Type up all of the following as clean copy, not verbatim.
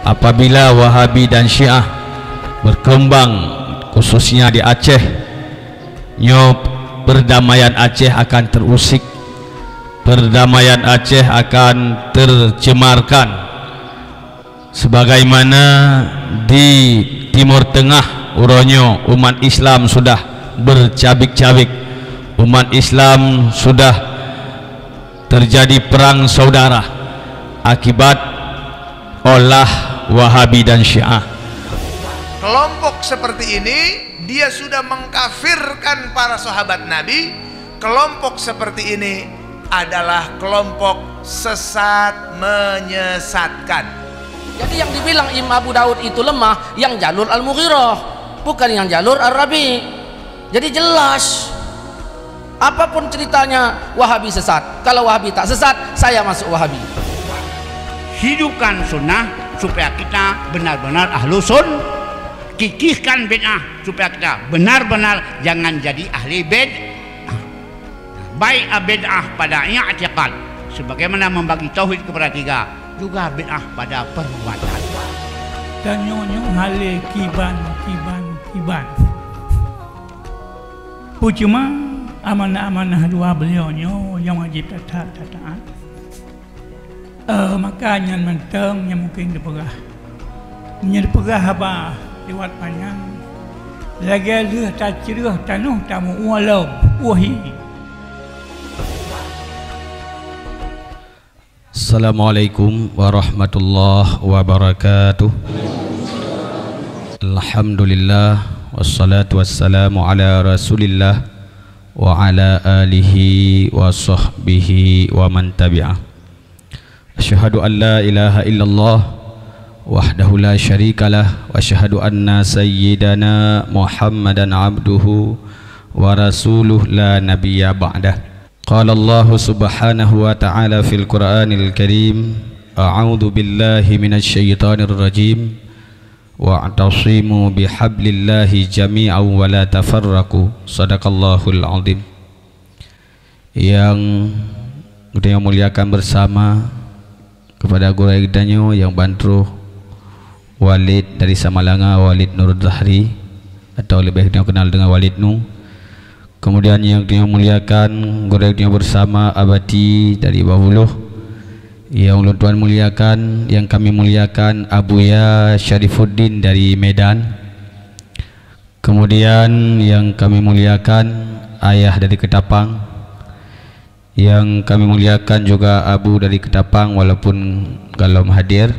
apabila Wahabi dan Syiah berkembang khususnya di Aceh, perdamaian Aceh akan terusik, perdamaian Aceh akan tercemarkan, sebagaimana di Timur Tengah uronyo umat Islam sudah bercabik-cabik, umat Islam sudah terjadi perang saudara akibat olah Wahabi dan Syiah. Kelompok seperti ini dia sudah mengkafirkan para sahabat Nabi. Kelompok seperti ini adalah kelompok sesat menyesatkan. Jadi yang dibilang Imam Abu Daud itu lemah yang jalur Al-Mughirah, bukan yang jalur Ar-Rabi. Jadi jelas apapun ceritanya Wahabi sesat. Kalau Wahabi tak sesat, saya masuk Wahabi. Hidupkan sunnah supaya kita benar-benar ahlu sun, kikihkan bid'ah supaya kita benar-benar jangan jadi ahli bid'ah. Baik bid'ah pada i'tiqad sebagaimana membagi tauhid kepada tiga, juga bid'ah pada perbuatan. Dan nyonya hale kiban. Cuma amanah-amanah dua beliaunya yang wajib taat. Makanya menteng yang mungkin dipegah. Dipegah apa lewat panjang. Lagi leh tak cerah tanuh tamu walau wahi. Assalamualaikum warahmatullahi wabarakatuh. Alhamdulillah wassalatu wassalamu ala Rasulillah wa ala alihi wa sahbihi wa man tabi'ah. Asyhadu an la ilaha illallah wahdahu la syarikalah wa asyhadu anna sayyidana Muhammadan abduhu wa rasuluh la nabiyya ba'dah. Qala Allah subhanahu wa ta'ala fil Qur'anil Karim, a'udzu billahi minasy syaithanir rajim, wa'tasimu bihablillahi jami'an wa la tafarraqu. Shadaqallahul azim. Yang kita muliakan bersama kepada guru danyo yang bantu Walid dari Samalanga, Walid Nur Zahri atau lebih dikenal dengan Walid Nu. Kemudian yang kita muliakan guru danyo bersama Abati dari Bawuluh, yang Tuan muliakan, yang kami muliakan Abuya Syarifuddin dari Medan. Kemudian yang kami muliakan Ayah dari Ketapang, yang kami muliakan juga Abu dari Ketapang walaupun belum hadir.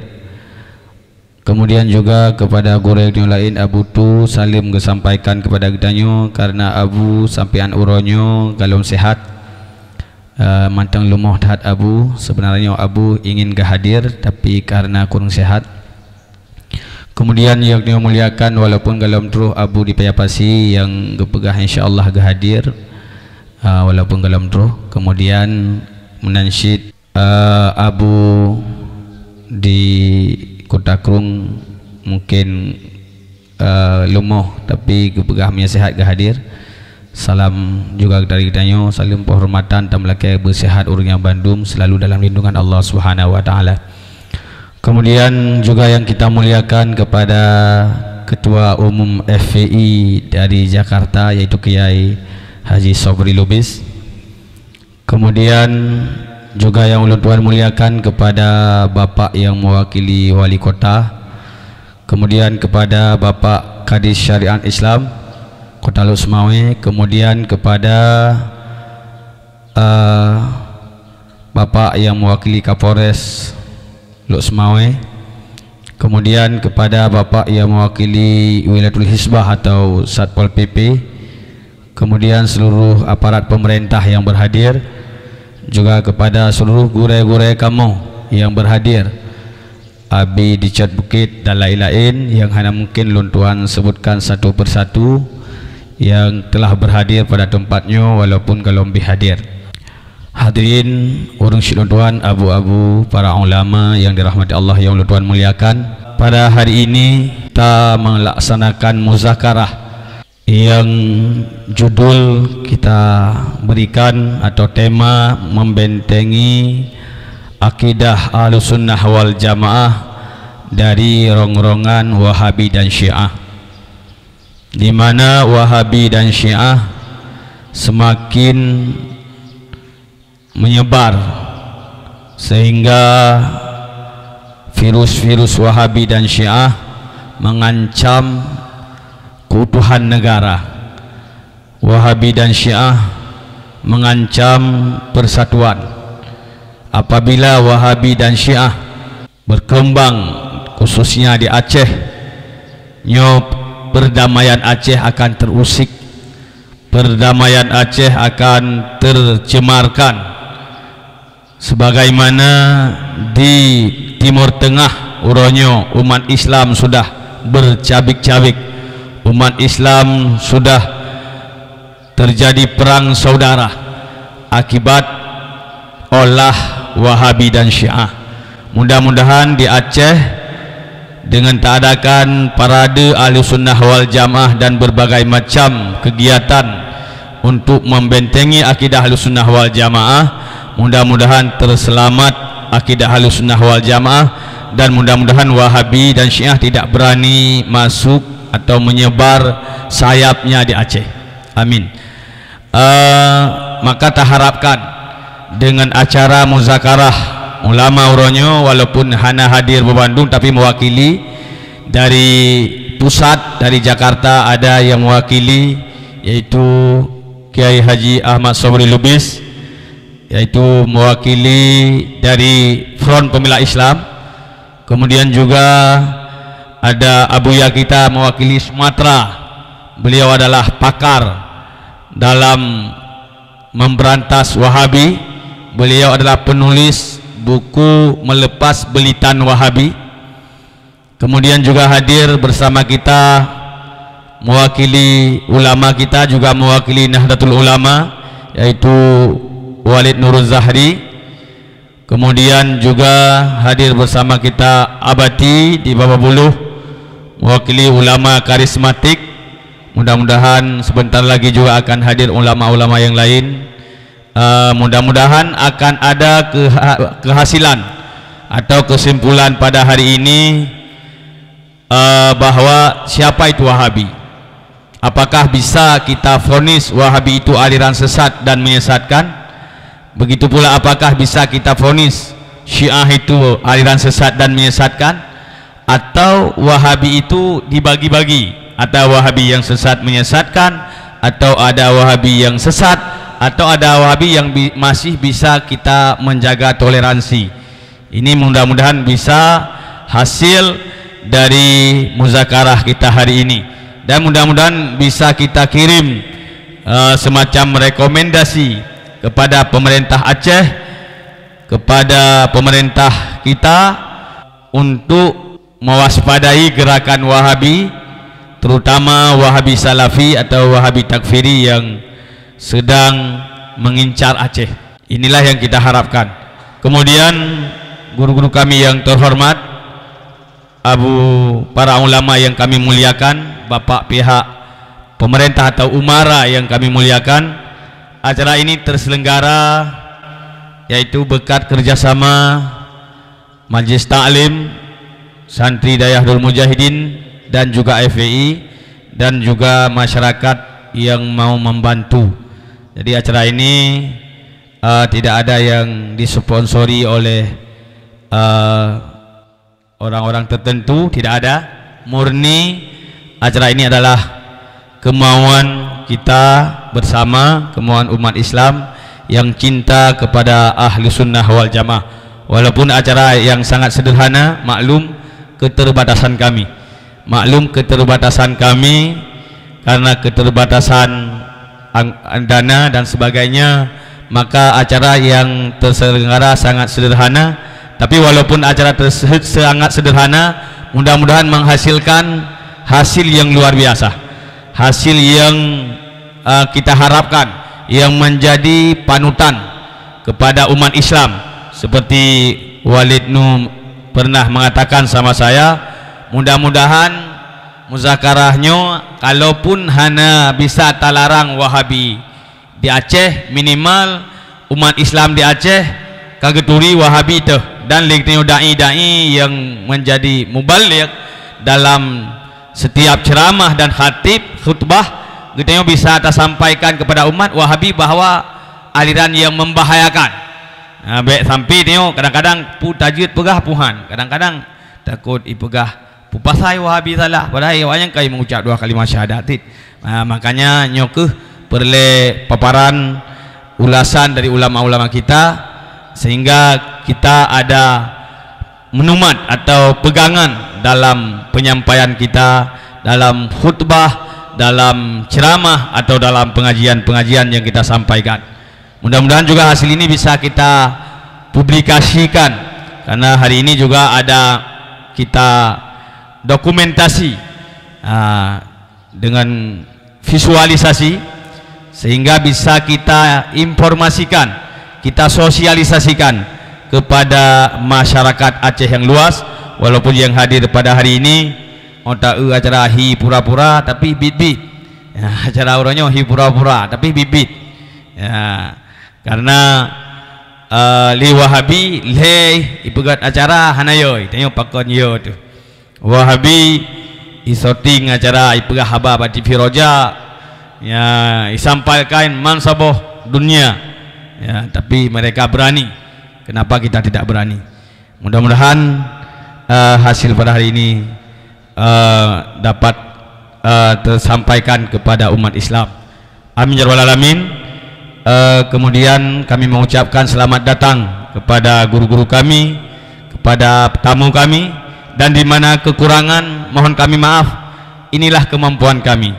Kemudian juga kepada guru yang lain Abu tu salim kesampaikan kepada kita karena Abu sampean uronyo galom sehat, mantang lumah tahat Abu. Sebenarnya Abu ingin hadir tapi karena kurang sehat. Kemudian yang dimuliakan walaupun galom terus Abu di Payapasi yang gepegah insyaallah hadir walaupun galom terus. Kemudian menansyid Abu di Kota Krung mungkin lumah tapi gepegahnya sehat hadir. Salam juga dari kitanya, salam penghormatan tamlake bersehat urang Bandung selalu dalam lindungan Allah Subhanahu wa taala. Kemudian juga yang kita muliakan kepada Ketua Umum FPI dari Jakarta yaitu Kiai Haji Sobri Lubis. Kemudian juga yang ulun tuan muliakan kepada Bapak yang mewakili Wali Kota. Kemudian kepada Bapak Kadis Syariat Islam Kota Lusmawe. Kemudian kepada Bapak yang mewakili Kapolres Lusmawe. Kemudian kepada Bapak yang mewakili Wilayatul Hisbah atau Satpol PP. Kemudian seluruh aparat pemerintah yang berhadir, juga kepada seluruh guru-guru kamu yang berhadir, Abi di Cat Bukit dan lain-lain yang hanya mungkin luntuan sebutkan satu persatu yang telah berhadir pada tempatnya walaupun kalau lebih hadir. Hadirin urang siluntuan, abu-abu, para ulama yang dirahmati Allah yang luntuan muliakan. Pada hari ini kita melaksanakan muzakarah yang judul kita berikan atau tema membentengi akidah Ahlussunnah wal Jamaah dari rongrongan Wahabi dan Syiah, di mana Wahabi dan Syiah semakin menyebar sehingga virus-virus Wahabi dan Syiah mengancam keutuhan negara. Wahabi dan Syiah mengancam persatuan. Apabila Wahabi dan Syiah berkembang khususnya di Aceh, perdamaian Aceh akan terusik, perdamaian Aceh akan tercemarkan, sebagaimana di Timur Tengah uronyo umat Islam sudah bercabik-cabik, umat Islam sudah terjadi perang saudara akibat olah Wahabi dan Syiah. Mudah-mudahan di Aceh dengan takadakan parade Ahlussunnah wal Jamaah dan berbagai macam kegiatan untuk membentengi akidah Ahlussunnah wal Jamaah, mudah-mudahan terselamat akidah Ahlussunnah wal Jamaah, dan mudah-mudahan Wahabi dan Syiah tidak berani masuk atau menyebar sayapnya di Aceh. Amin. Maka tak harapkan dengan acara muzakarah ulama uronyo, walaupun hana hadir di Bandung tapi mewakili dari pusat, dari Jakarta ada yang mewakili, yaitu Kiai Haji Ahmad Sobri Lubis, yaitu mewakili dari Front Pembela Islam. Kemudian juga ada Abuya kita mewakili Sumatera, beliau adalah pakar dalam memberantas Wahabi, beliau adalah penulis buku Melepas Belitan Wahabi. Kemudian juga hadir bersama kita mewakili ulama kita, juga mewakili Nahdlatul Ulama, yaitu Walid Nurul Zahri. Kemudian juga hadir bersama kita Abati di Bababuluh, mewakili ulama karismatik. Mudah-mudahan sebentar lagi juga akan hadir ulama-ulama yang lain. Mudah-mudahan akan ada kehasilan atau kesimpulan pada hari ini, bahwa siapa itu Wahabi. Apakah bisa kita vonis Wahabi itu aliran sesat dan menyesatkan? Begitu pula apakah bisa kita vonis Syiah itu aliran sesat dan menyesatkan? Atau Wahabi itu dibagi-bagi, ada Wahabi yang sesat menyesatkan, atau ada Wahabi yang sesat, atau ada Wahabi yang masih bisa kita menjaga toleransi. Ini mudah-mudahan bisa hasil dari muzakarah kita hari ini, dan mudah-mudahan bisa kita kirim semacam rekomendasi kepada pemerintah Aceh, kepada pemerintah kita untuk mewaspadai gerakan Wahabi, terutama Wahabi Salafi atau Wahabi Takfiri yang sedang mengincar Aceh. Inilah yang kita harapkan. Kemudian guru-guru kami yang terhormat, para ulama yang kami muliakan, bapak pihak pemerintah atau umara yang kami muliakan, acara ini terselenggara yaitu berkat kerjasama Majelis Ta'lim, Santri Dayahdul Mujahidin, dan juga FPI, dan juga masyarakat yang mau membantu. Jadi acara ini tidak ada yang disponsori oleh orang-orang tertentu, tidak ada. Murni acara ini adalah kemauan kita bersama, kemauan umat Islam yang cinta kepada Ahlussunnah wal Jamaah. Walaupun acara yang sangat sederhana, maklum keterbatasan kami, karena keterbatasan dana dan sebagainya, maka acara yang terselenggara sangat sederhana. Tapi walaupun acara tersebut sangat sederhana, mudah-mudahan menghasilkan hasil yang luar biasa, hasil yang kita harapkan, yang menjadi panutan kepada umat Islam. Seperti Walid Nur pernah mengatakan sama saya, mudah-mudahan muzakarahnya kalaupun hanya bisa talarang Wahabi di Aceh, minimal umat Islam di Aceh kageturi Wahabi itu dan tengok dai-dai yang menjadi mubaligh dalam setiap ceramah dan khutbah kita bisa tersampaikan kepada umat Wahabi bahwa aliran yang membahayakan. Baik sampai tengok kadang-kadang pu tajwid pegah puhan, kadang-kadang takut ipegah pupasai Wahabi salah, padahal yang kai mengucap 2 kalimat syahadat. Makanya nyokeh perle paparan ulasan dari ulama-ulama kita sehingga kita ada menumat atau pegangan dalam penyampaian kita, dalam khutbah, dalam ceramah atau dalam pengajian-pengajian yang kita sampaikan. Mudah-mudahan juga hasil ini bisa kita publikasikan, karena hari ini juga ada kita dokumentasi dengan visualisasi sehingga bisa kita informasikan, kita sosialisasikan kepada masyarakat Aceh yang luas. Walaupun yang hadir pada hari ini otak acara hi pura-pura tapi bit-bit ya, acara orangnya hi pura-pura tapi bit-bit ya, karena li Wahabi le ipegat acara hanayoy tengok pakon yo tu Wahabi isoting acara ipegah haba di Firoja ya, isampaikan mansaboh dunia ya, tapi mereka berani. Kenapa kita tidak berani? Mudah-mudahan hasil pada hari ini dapat tersampaikan kepada umat Islam. Amin ya rabbal alamin. Kemudian kami mengucapkan selamat datang kepada guru-guru kami, kepada tamu kami, dan di mana kekurangan mohon kami maaf. Inilah kemampuan kami.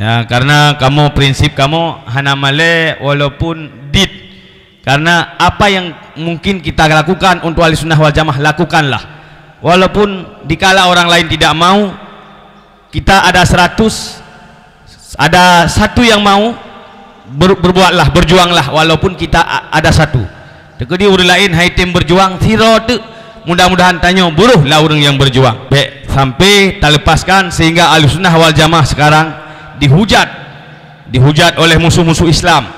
Ya, karena prinsip kamu hanamale walaupun dit. Karena apa yang mungkin kita lakukan untuk Ahlussunnah wal Jamaah, lakukanlah. Walaupun dikala orang lain tidak mau, kita ada 100, ada 1 yang mau, berbuatlah, berjuanglah. Walaupun kita ada 1. Tekedi orang lain hai tim berjuang tiro tu. Mudah-mudahan tanya buruhlah orang yang berjuang. Baik, sampai terlepaskan sehingga Ahlussunnah wal Jamaah sekarang dihujat oleh musuh-musuh Islam.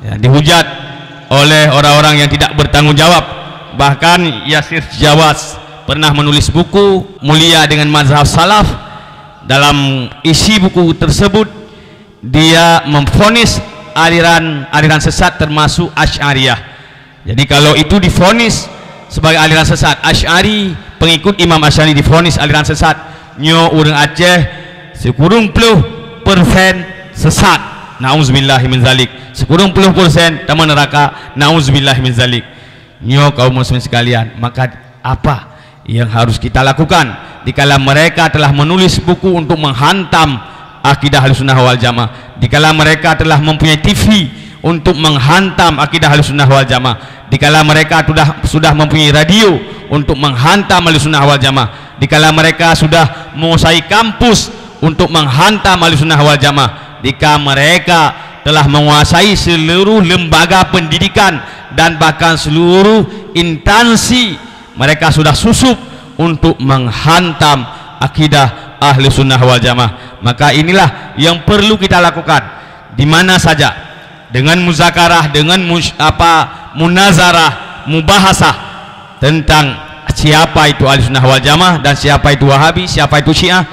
Ya, dihujat oleh orang-orang yang tidak bertanggung jawab. Bahkan Yasir Jawas pernah menulis buku Mulia dengan Mazhab Salaf. Dalam isi buku tersebut dia memvonis aliran sesat termasuk Asy'ariyah. Jadi kalau itu divonis sebagai aliran sesat, Asy'ari pengikut Imam Asy'ari divonis aliran sesat, nyo urang Aceh 90% sesat. Nauzubillahi min zalik. 10% taman neraka. Nauzubillahi min zalik. Nyo kaum muslimin sekalian, maka apa yang harus kita lakukan dikala mereka telah menulis buku untuk menghantam akidah Ahlussunnah wal Jamaah, dikala mereka telah mempunyai TV untuk menghantam akidah Ahlussunnah wal Jamaah, dikala mereka sudah mempunyai radio untuk menghantam Ahlussunnah wal Jamaah, dikala mereka sudah menguasai kampus untuk menghantam Ahlussunnah wal Jamaah, jika mereka telah menguasai seluruh lembaga pendidikan dan bahkan seluruh instansi, mereka sudah susup untuk menghantam akidah Ahlussunnah wal Jamaah. Maka inilah yang perlu kita lakukan di mana saja, dengan muzakarah, dengan munazarah, mubahasah tentang siapa itu Ahlussunnah wal Jamaah dan siapa itu Wahabi, siapa itu Syiah,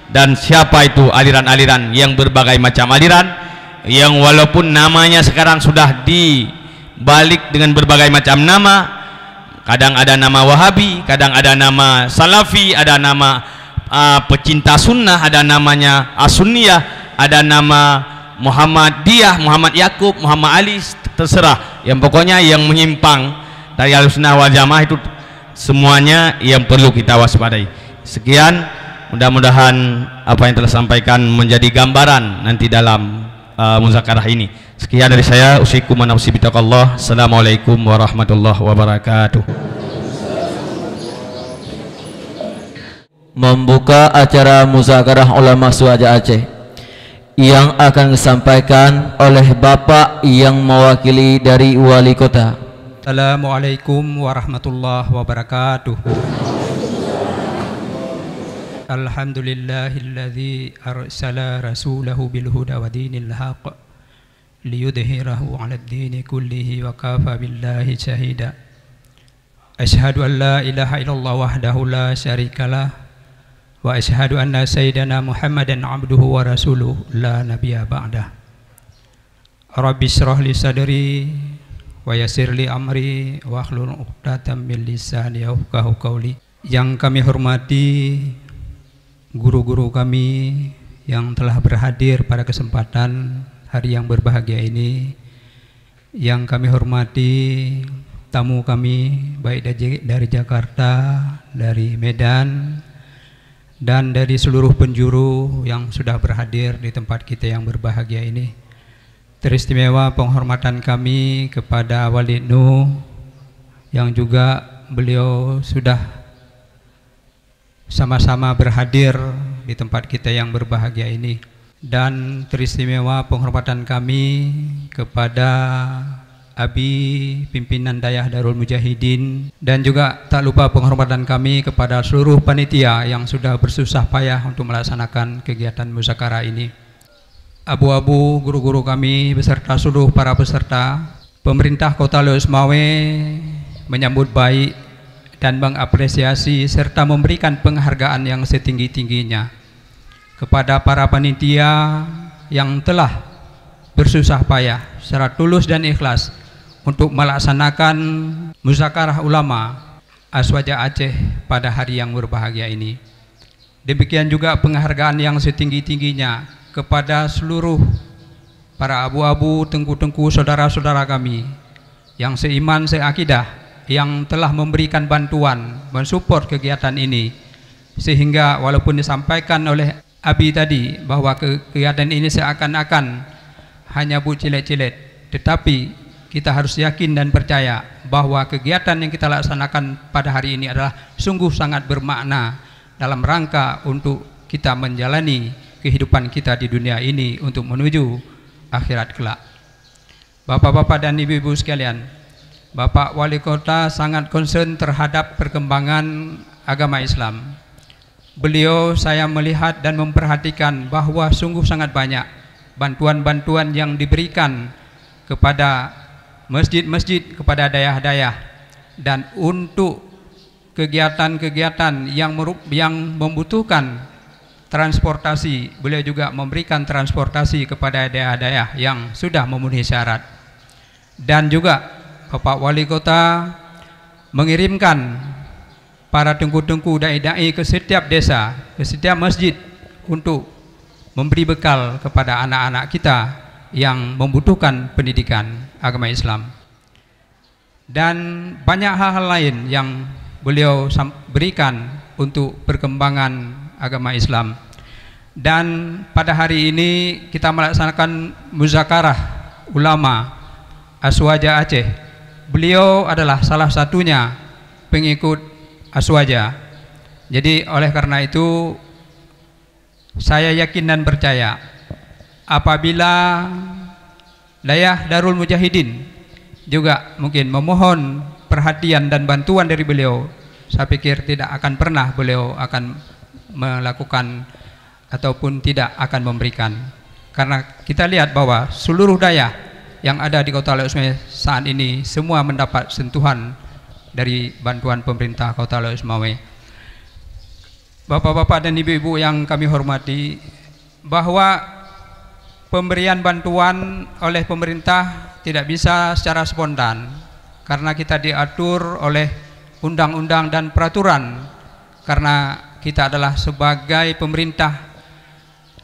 dan siapa itu aliran-aliran yang berbagai macam aliran yang walaupun namanya sekarang sudah dibalik dengan berbagai macam nama. Kadang ada nama Wahabi, kadang ada nama Salafi, ada nama pecinta sunnah, ada namanya As-Sunniyah, ada nama Muhammadiyah, Muhammad Yakub, Muhammad Ali, terserah. Yang pokoknya yang menyimpang dari Ahlussunnah wal Jamaah itu semuanya yang perlu kita waspadai. Sekian, mudah-mudahan apa yang telah sampaikan menjadi gambaran nanti dalam muzakarah ini. Sekian dari saya, usikum wa nafsi bitaqallah. Assalamualaikum warahmatullahi wabarakatuh. Membuka acara muzakarah ulama Suaja Aceh yang akan disampaikan oleh Bapak yang mewakili dari Wali Kota. Assalamualaikum warahmatullahi wabarakatuh. Alhamdulillahilladzi arsala rasulahu bil huda wa dinil haqq liyudhhirahu 'alad dini kullihi wa kafa billahi shahida. Asyhadu an la ilaha illallah wahdahu la syarikalah wa asyhadu anna sayyidana Muhammadan abduhu wa rasuluh la nabiyya ba'dah. Rabbi shrah li sadri wa yassir li amri wa hlul 'uqdatam min lisani yafqahu qawli. Yang kami hormati guru-guru kami yang telah berhadir pada kesempatan hari yang berbahagia ini, yang kami hormati tamu kami baik dari Jakarta, dari Medan, dan dari seluruh penjuru yang sudah berhadir di tempat kita yang berbahagia ini. Teristimewa penghormatan kami kepada Walid Nuh yang juga beliau sudah sama-sama berhadir di tempat kita yang berbahagia ini. Dan teristimewa penghormatan kami kepada Abi pimpinan Dayah Darul Mujahidin, dan juga tak lupa penghormatan kami kepada seluruh panitia yang sudah bersusah payah untuk melaksanakan kegiatan muzakarah ini. Abu-abu guru-guru kami beserta seluruh para peserta, pemerintah Kota Leuis Mawe menyambut baik dan mengapresiasi serta memberikan penghargaan yang setinggi-tingginya kepada para panitia yang telah bersusah payah secara tulus dan ikhlas untuk melaksanakan muzakarah ulama Aswaja Aceh pada hari yang berbahagia ini. Demikian juga penghargaan yang setinggi-tingginya kepada seluruh para abu-abu, tengku-tengku, saudara-saudara kami yang seiman, seakidah, yang telah memberikan bantuan, mensupport kegiatan ini, sehingga walaupun disampaikan oleh Abi tadi bahwa kegiatan ini seakan-akan hanya cilet-cilet, tetapi kita harus yakin dan percaya bahwa kegiatan yang kita laksanakan pada hari ini adalah sungguh sangat bermakna dalam rangka untuk kita menjalani kehidupan kita di dunia ini untuk menuju akhirat kelak. Bapak-bapak dan ibu-ibu sekalian, Bapak Wali Kota sangat concern terhadap perkembangan agama Islam. Beliau, saya melihat dan memperhatikan bahwa sungguh sangat banyak bantuan-bantuan yang diberikan kepada masjid-masjid, kepada dayah-dayah, dan untuk kegiatan-kegiatan yang membutuhkan transportasi, beliau juga memberikan transportasi kepada dayah-dayah yang sudah memenuhi syarat. Dan juga Bapak Wali Kota mengirimkan para tengku-tengku dai-dai ke setiap desa, ke setiap masjid untuk memberi bekal kepada anak-anak kita yang membutuhkan pendidikan agama Islam. Dan banyak hal-hal lain yang beliau berikan untuk perkembangan agama Islam. Dan pada hari ini kita melaksanakan muzakarah ulama Aswaja Aceh. Beliau adalah salah satunya pengikut Aswaja. Jadi oleh karena itu saya yakin dan percaya apabila Dayah Darul Mujahidin juga mungkin memohon perhatian dan bantuan dari beliau, saya pikir tidak akan pernah beliau akan melakukan ataupun tidak akan memberikan. Karena kita lihat bahwa seluruh dayah yang ada di Kota Leuis Mawe saat ini semua mendapat sentuhan dari bantuan pemerintah Kota Leuis Mawe. Bapak-bapak dan ibu-ibu yang kami hormati, bahwa pemberian bantuan oleh pemerintah tidak bisa secara spontan karena kita diatur oleh undang-undang dan peraturan, karena kita adalah sebagai pemerintah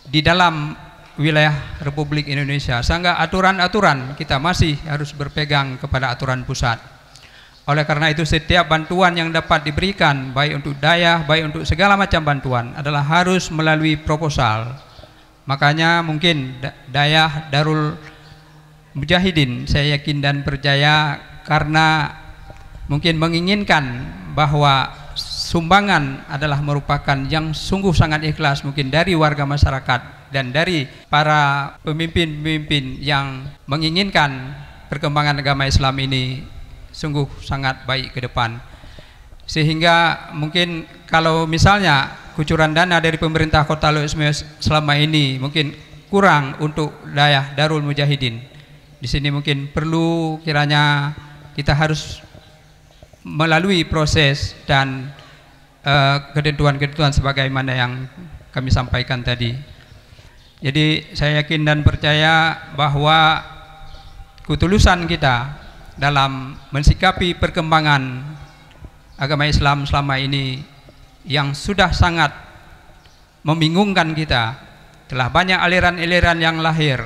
di dalam wilayah Republik Indonesia, sehingga aturan-aturan kita masih harus berpegang kepada aturan pusat. Oleh karena itu setiap bantuan yang dapat diberikan baik untuk dayah, baik untuk segala macam bantuan adalah harus melalui proposal. Makanya mungkin Dayah Darul Mujahidin saya yakin dan percaya karena mungkin menginginkan bahwa sumbangan adalah merupakan yang sungguh sangat ikhlas mungkin dari warga masyarakat dan dari para pemimpin-pemimpin yang menginginkan perkembangan agama Islam ini sungguh sangat baik ke depan. Sehingga mungkin kalau misalnya kucuran dana dari pemerintah Kota Leuis Mawe selama ini mungkin kurang untuk Dayah Darul Mujahidin, di sini mungkin perlu kiranya kita harus melalui proses dan ketentuan-ketentuan sebagaimana yang kami sampaikan tadi. Jadi saya yakin dan percaya bahwa ketulusan kita dalam mensikapi perkembangan agama Islam selama ini yang sudah sangat membingungkan kita. Telah banyak aliran-aliran yang lahir,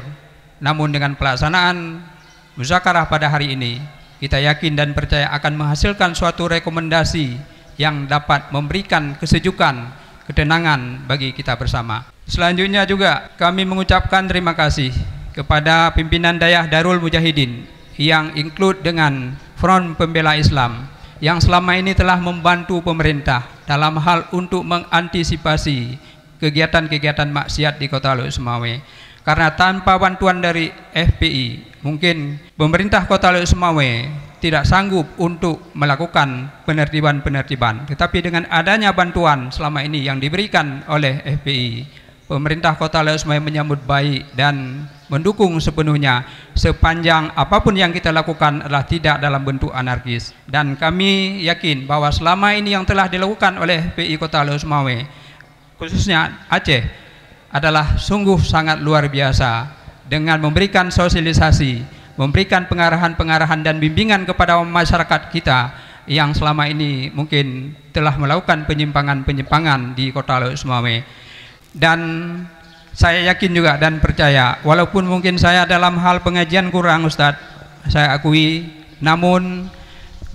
namun dengan pelaksanaan muzakarah pada hari ini, kita yakin dan percaya akan menghasilkan suatu rekomendasi yang dapat memberikan kesejukan, ketenangan bagi kita bersama. Selanjutnya juga kami mengucapkan terima kasih kepada pimpinan Dayah Darul Mujahidin yang include dengan Front Pembela Islam yang selama ini telah membantu pemerintah dalam hal untuk mengantisipasi kegiatan-kegiatan maksiat di Kota Luk Semawe. Karena tanpa bantuan dari FPI, mungkin pemerintah Kota Luk Semawe tidak sanggup untuk melakukan penertiban-penertiban. Tetapi dengan adanya bantuan selama ini yang diberikan oleh FPI, pemerintah Kota Luk Semawe menyambut baik dan mendukung sepenuhnya sepanjang apapun yang kita lakukan adalah tidak dalam bentuk anarkis. Dan kami yakin bahwa selama ini yang telah dilakukan oleh FPI Kota Luk Semawe, khususnya Aceh, adalah sungguh sangat luar biasa dengan memberikan sosialisasi, memberikan pengarahan-pengarahan dan bimbingan kepada masyarakat kita yang selama ini mungkin telah melakukan penyimpangan-penyimpangan di Kota Luk Semawe. Dan saya yakin juga dan percaya, walaupun mungkin saya dalam hal pengajian kurang Ustadz, saya akui, namun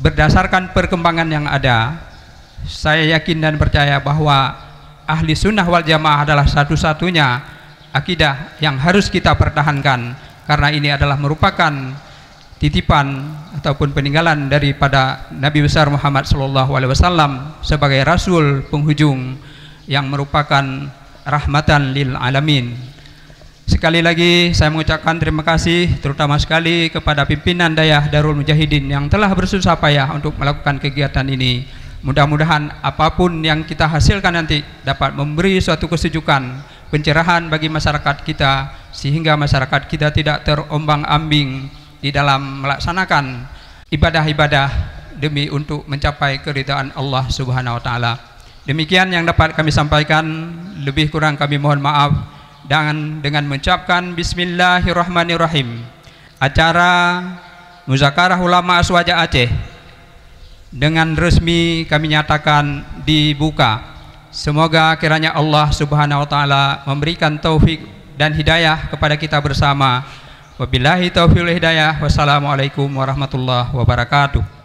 berdasarkan perkembangan yang ada, saya yakin dan percaya bahwa ahli sunnah wal jamaah adalah satu-satunya akidah yang harus kita pertahankan, karena ini adalah merupakan titipan ataupun peninggalan daripada Nabi besar Muhammad SAW sebagai Rasul penghujung yang merupakan rahmatan lil alamin. Sekali lagi saya mengucapkan terima kasih terutama sekali kepada pimpinan Dayah Darul Mujahidin yang telah bersusah payah untuk melakukan kegiatan ini. Mudah-mudahan apapun yang kita hasilkan nanti dapat memberi suatu kesejukan, pencerahan bagi masyarakat kita, sehingga masyarakat kita tidak terombang-ambing di dalam melaksanakan ibadah-ibadah demi untuk mencapai keridhaan Allah Subhanahu wa taala. Demikian yang dapat kami sampaikan, lebih kurang kami mohon maaf. Dan dengan mengucapkan bismillahirrahmanirrahim, acara Muzakarah Ulama Aswaja Aceh dengan resmi kami nyatakan dibuka. Semoga kiranya Allah Subhanahu wa taala memberikan taufik dan hidayah kepada kita bersama. Wabillahi taufiq wal hidayah. Wassalamualaikum warahmatullahi wabarakatuh.